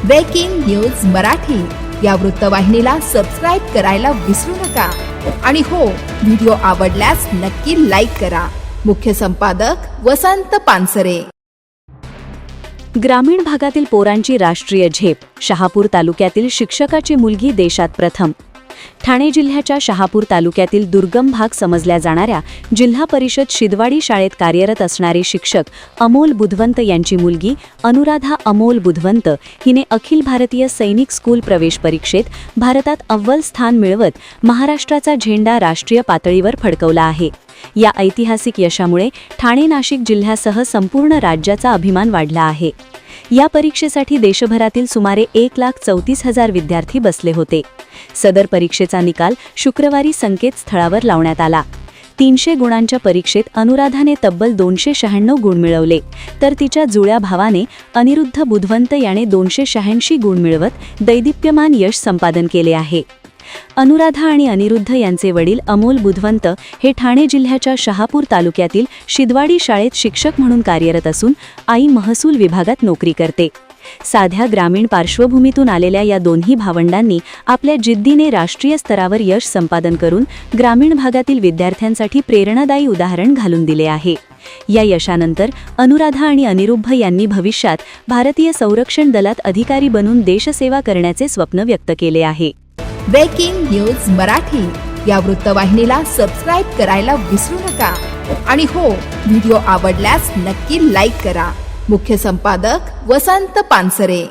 Breaking news Marathi या वृत्तवाहिनीला subscribe करायला विसरू नका आणि हो, व्हिडिओ आवडल्यास नक्की लाईक करा। मुख्य संपादक वसंत पानसरे। ग्रामीण भागातील पोरांची राष्ट्रीय झेप, शहापूर तालुक्यातील शिक्षकाची मुलगी देशात प्रथम। ठाणे जिल्ह्याच्या शहापूर तालुक्यातील दुर्गम भाग समजल्या जाणाऱ्या जिल्हा परिषद शिदवाडी शाळेत कार्यरत असणारे शिक्षक अमोल बुधवंत यांची मुलगी अनुराधा अमोल बुधवंत हिने अखिल भारतीय सैनिक स्कूल प्रवेश परीक्षेत भारतात अव्वल स्थान मिळवत महाराष्ट्राचा झेंडा राष्ट्रीय पातळीवर फडकवला आहे। या ऐतिहासिक यशामुळे ठाणे नाशिक जिल्ह्यासह संपूर्ण राज्याचा अभिमान वाढला आहे। या परीक्षेसाठी देशभरातील सुमारे 1,34,000 विद्यार्थी बसले होते। सदर परीक्षेचा निकाल शुक्रवारी संकेतस्थळावर लावण्यात आला। 300 गुणांच्या परीक्षेत अनुराधाने तब्बल 296 गुण मिळवले, तर तिच्या जुळ्या भावाने अनिरुद्ध बुधवंत याने 286 गुण मिळवत दैदिप्यमान यश संपादन केले आहे। अनुराधा आणि अनिरुद्ध यांचे वडील अमोल बुधवंत हे ठाणे जिल्ह्याच्या शहापूर तालुक्यातील शिदवाडी शाळेत शिक्षक म्हणून कार्यरत असून आई महसूल विभागात नोकरी करते। साध्या ग्रामीण पार्श्वभूमीतून आलेल्या या दोन्ही भावंडांनी आपल्या जिद्दीने राष्ट्रीय स्तरावर यश संपादन करून ग्रामीण भागातील विद्यार्थ्यांसाठी प्रेरणादायी उदाहरण घालून दिले आहे। या यशानंतर अनुराधा आणि अनिरुद्ध यांनी भविष्यात भारतीय संरक्षण दलात अधिकारी बनून देशसेवा करण्याचे स्वप्न व्यक्त केले आहे। ब्रेकिंग न्यूज मराठी या वृत्तवाहिनीला सबस्क्राईब करायला विसरू नका आणि हो, व्हिडिओ आवडल्यास नक्की लाईक करा। मुख्य संपादक वसंत पानसरे।